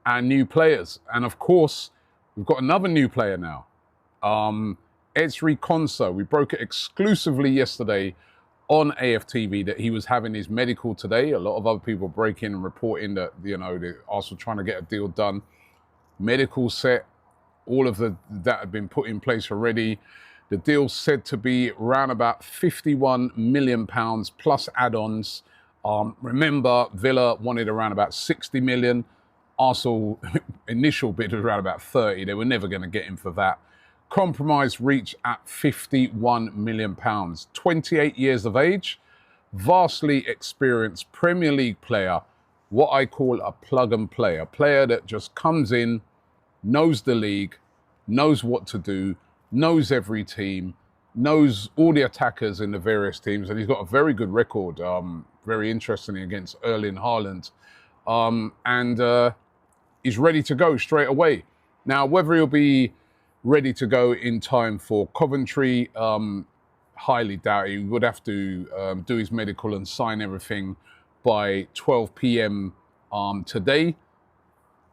and new players. And of course, we've got another new player now. Ezri Konsa. We broke it exclusively yesterday on AFTV that he was having his medical today. A lot of other people breaking and reporting that, the Arsenal trying to get a deal done. Medical set, all of that had been put in place already. The deal said to be around about £51 million plus add-ons. Remember, Villa wanted around about 60 million. Arsenal initial bid was around about 30. They were never going to get him for that. Compromise reached at £51 million. 28 years of age, vastly experienced Premier League player, what I call a plug and play, a player that just comes in, knows the league, knows what to do, knows every team, knows all the attackers in the various teams, and he's got a very good record, very interestingly, against Erling Haaland, and he's ready to go straight away. Now, whether he'll be ready to go in time for Coventry, highly doubt. He would have to do his medical and sign everything by 12 p.m. Today.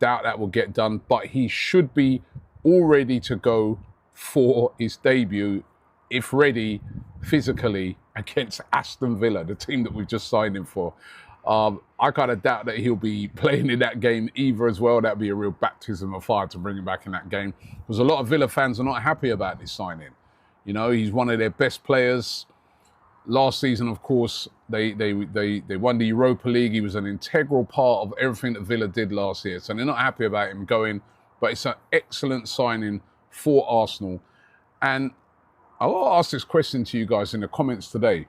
Doubt that will get done, but he should be all ready to go for his debut, if ready physically, against Aston Villa, the team that we've just signed him for. I kind of doubt that he'll be playing in that game either as well. That'd be a real baptism of fire to bring him back in that game, because a lot of Villa fans are not happy about this signing. He's one of their best players. Last season, of course, they won the Europa League. He was an integral part of everything that Villa did last year. So they're not happy about him going, but it's an excellent signing for Arsenal. And I want to ask this question to you guys in the comments today.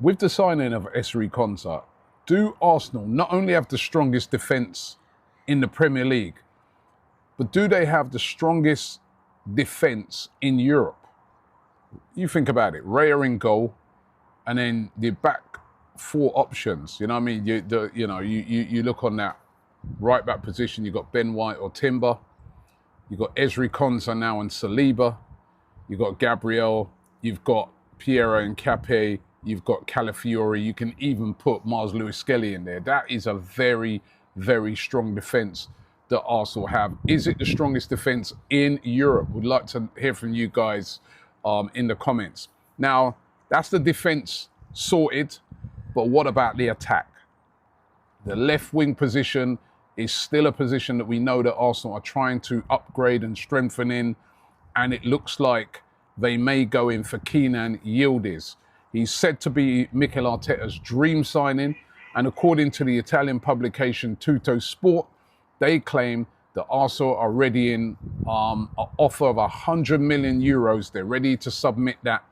With the signing of Ezri Konsa, do Arsenal not only have the strongest defence in the Premier League, but do they have the strongest defence in Europe? You think about it, Raya in goal, and then the back four options. You know what I mean? You look on that right back position, you've got Ben White or Timber, you've got Ezri Konsa now and Saliba, you've got Gabriel, you've got Piero and Cape, you've got Calafiori, you can even put Mars Lewis-Skelly in there. That is a very, very strong defence that Arsenal have. Is it the strongest defence in Europe? We'd like to hear from you guys in the comments. Now, that's the defence sorted, but what about the attack? The left wing position is still a position that we know that Arsenal are trying to upgrade and strengthen in, and it looks like they may go in for Kenan Yildiz. He's said to be Mikel Arteta's dream signing, and according to the Italian publication Tutto Sport, they claim that Arsenal are ready in an offer of 100 million euros. They're ready to submit that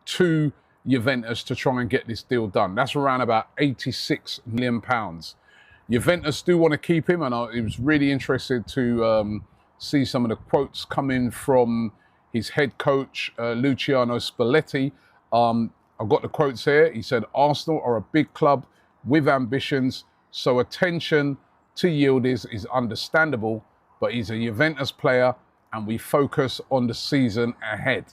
to Juventus to try and get this deal done. That's around about 86 million pounds. Juventus do want to keep him, and I was really interested to see some of the quotes coming from his head coach, Luciano Spalletti. I've got the quotes here. He said, Arsenal are a big club with ambitions, so attention to Yildiz is understandable, but he's a Juventus player and we focus on the season ahead.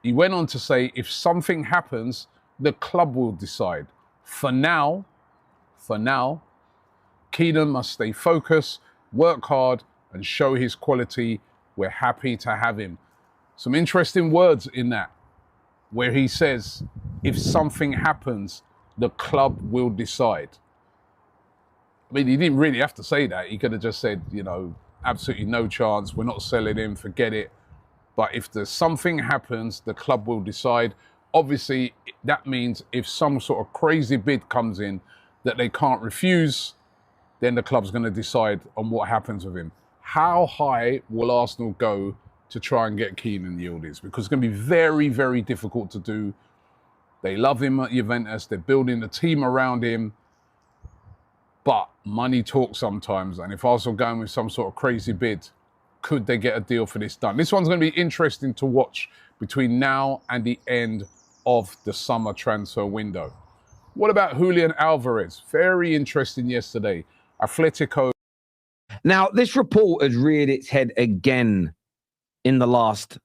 He went on to say, if something happens, the club will decide. For now, Kenan must stay focused, work hard and show his quality. We're happy to have him. Some interesting words in that, where he says, if something happens, the club will decide. I mean, he didn't really have to say that. He could have just said, absolutely no chance, we're not selling him, forget it. But if there's something happens, the club will decide. Obviously, that means if some sort of crazy bid comes in that they can't refuse, then the club's going to decide on what happens with him. How high will Arsenal go to try and get Kenan Yildiz? Because it's going to be very, very difficult to do. They love him at Juventus. They're building a team around him. But money talks sometimes. And if Arsenal going with some sort of crazy bid, could they get a deal for this done? This one's going to be interesting to watch between now and the end of the summer transfer window. What about Julian Alvarez? Very interesting yesterday. Atletico. Now, this report has reared its head again in the last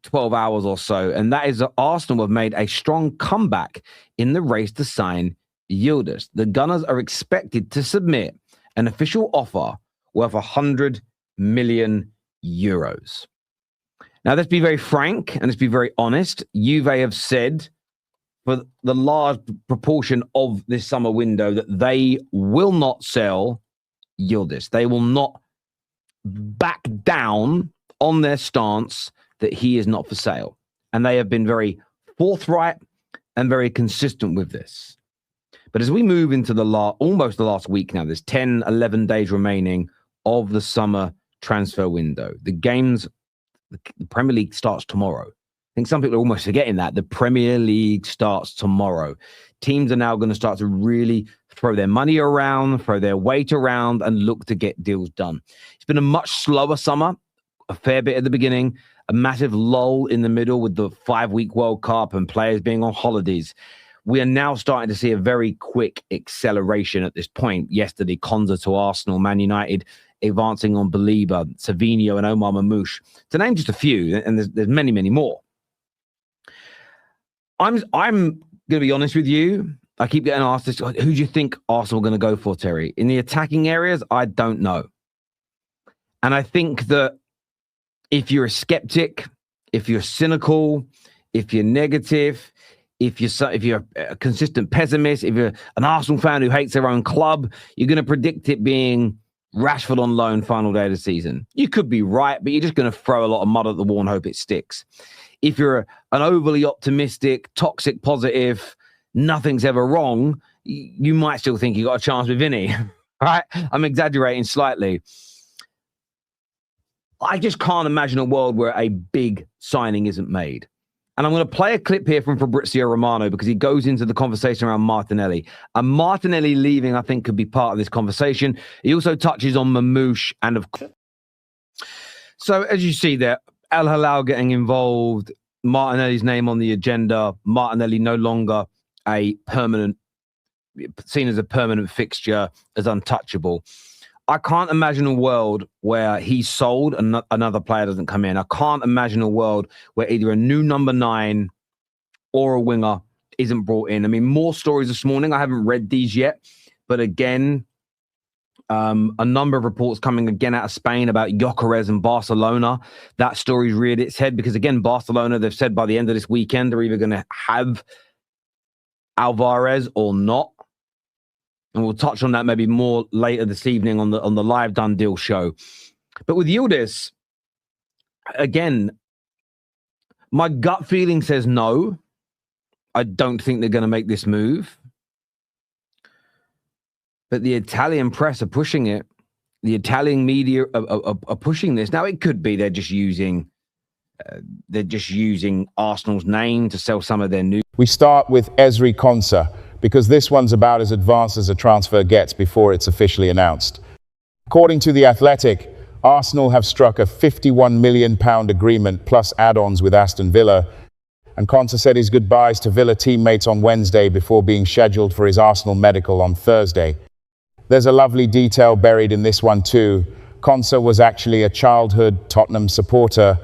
12 hours or so, and that is that Arsenal have made a strong comeback in the race to sign Yildiz. The Gunners are expected to submit an official offer worth 100 million euros. Now, let's be very frank and let's be very honest. Juve have said for the large proportion of this summer window that they will not sell Yildiz. They will not back down on their stance that he is not for sale. And they have been very forthright and very consistent with this. But as we move into almost the last week now, there's 10, 11 days remaining of the summer transfer window. The Premier League starts tomorrow. I think some people are almost forgetting that. The Premier League starts tomorrow. Teams are now going to start to really throw their money around, throw their weight around, and look to get deals done. It's been a much slower summer, a fair bit at the beginning, a massive lull in the middle with the 5-week World Cup and players being on holidays. We are now starting to see a very quick acceleration at this point. Yesterday, Konsa to Arsenal, Man United advancing on Belieber, Savinho and Omar Mamouche, to name just a few, and there's many, many more. I'm going to be honest with you. I keep getting asked this, who do you think Arsenal are going to go for, Terry? In the attacking areas, I don't know. And I think that if you're a skeptic, if you're cynical, if you're negative, if you're a consistent pessimist, if you're an Arsenal fan who hates their own club, you're going to predict it being Rashford on loan final day of the season. You could be right, but you're just going to throw a lot of mud at the wall and hope it sticks. If you're an overly optimistic, toxic positive, nothing's ever wrong, you might still think you got a chance with Vinny. Right? I'm exaggerating slightly. I just can't imagine a world where a big signing isn't made. And I'm going to play a clip here from Fabrizio Romano because he goes into the conversation around Martinelli. And Martinelli leaving, I think, could be part of this conversation. He also touches on Mamouche and of course. So as you see there, Al Hilal getting involved, Martinelli's name on the agenda, Martinelli no longer seen as a permanent fixture, as untouchable. I can't imagine a world where he's sold and another player doesn't come in. I can't imagine a world where either a new number 9 or a winger isn't brought in. I mean, more stories this morning. I haven't read these yet, but again, a number of reports coming again out of Spain about Gyökeres and Barcelona. That story's reared its head because, again, Barcelona, they've said by the end of this weekend, they're either going to have Alvarez or not. And we'll touch on that maybe more later this evening on the live Done Deal show. But with Yildiz, again, my gut feeling says no. I don't think they're going to make this move. But the Italian press are pushing it. The Italian media are pushing this. Now, it could be they're just using Arsenal's name to sell some of their news. We start with Ezri Konsa, because this one's about as advanced as a transfer gets before it's officially announced. According to The Athletic, Arsenal have struck a £51 million agreement plus add-ons with Aston Villa, and Konsa said his goodbyes to Villa teammates on Wednesday before being scheduled for his Arsenal medical on Thursday. There's a lovely detail buried in this one too. Konsa was actually a childhood Tottenham supporter,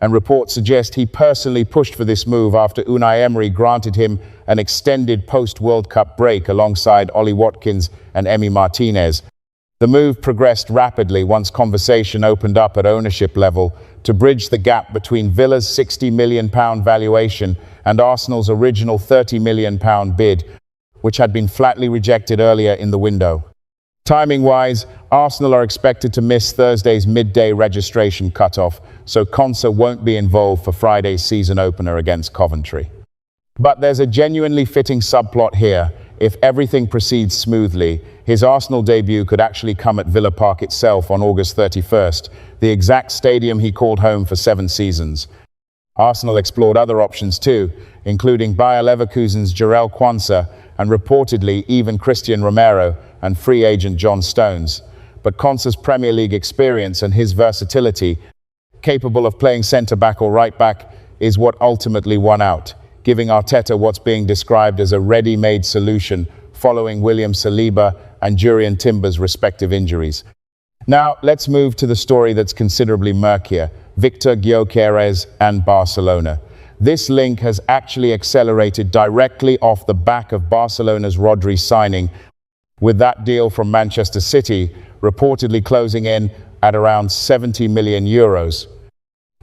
and reports suggest he personally pushed for this move after Unai Emery granted him an extended post-World Cup break alongside Ollie Watkins and Emi Martinez. The move progressed rapidly once conversation opened up at ownership level to bridge the gap between Villa's £60 million valuation and Arsenal's original £30 million bid, which had been flatly rejected earlier in the window. Timing-wise, Arsenal are expected to miss Thursday's midday registration cutoff, so Konsa won't be involved for Friday's season opener against Coventry. But there's a genuinely fitting subplot here. If everything proceeds smoothly, his Arsenal debut could actually come at Villa Park itself on August 31st, the exact stadium he called home for 7 seasons. Arsenal explored other options too, including Bayer Leverkusen's Yildiz Konsa and reportedly even Christian Romero and free agent John Stones. But Konsa's Premier League experience and his versatility, capable of playing centre-back or right-back, is what ultimately won out, giving Arteta what's being described as a ready-made solution following William Saliba and Jurriën Timber's respective injuries. Now, let's move to the story that's considerably murkier, Victor Gyökeres and Barcelona. This link has actually accelerated directly off the back of Barcelona's Rodri signing, with that deal from Manchester City reportedly closing in at around 70 million euros.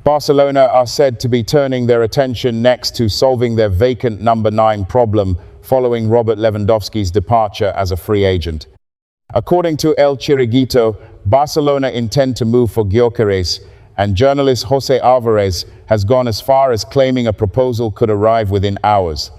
Barcelona are said to be turning their attention next to solving their vacant number 9 problem following Robert Lewandowski's departure as a free agent. According to El Chiringuito, Barcelona intend to move for Gyökeres, and journalist Jose Alvarez has gone as far as claiming a proposal could arrive within hours.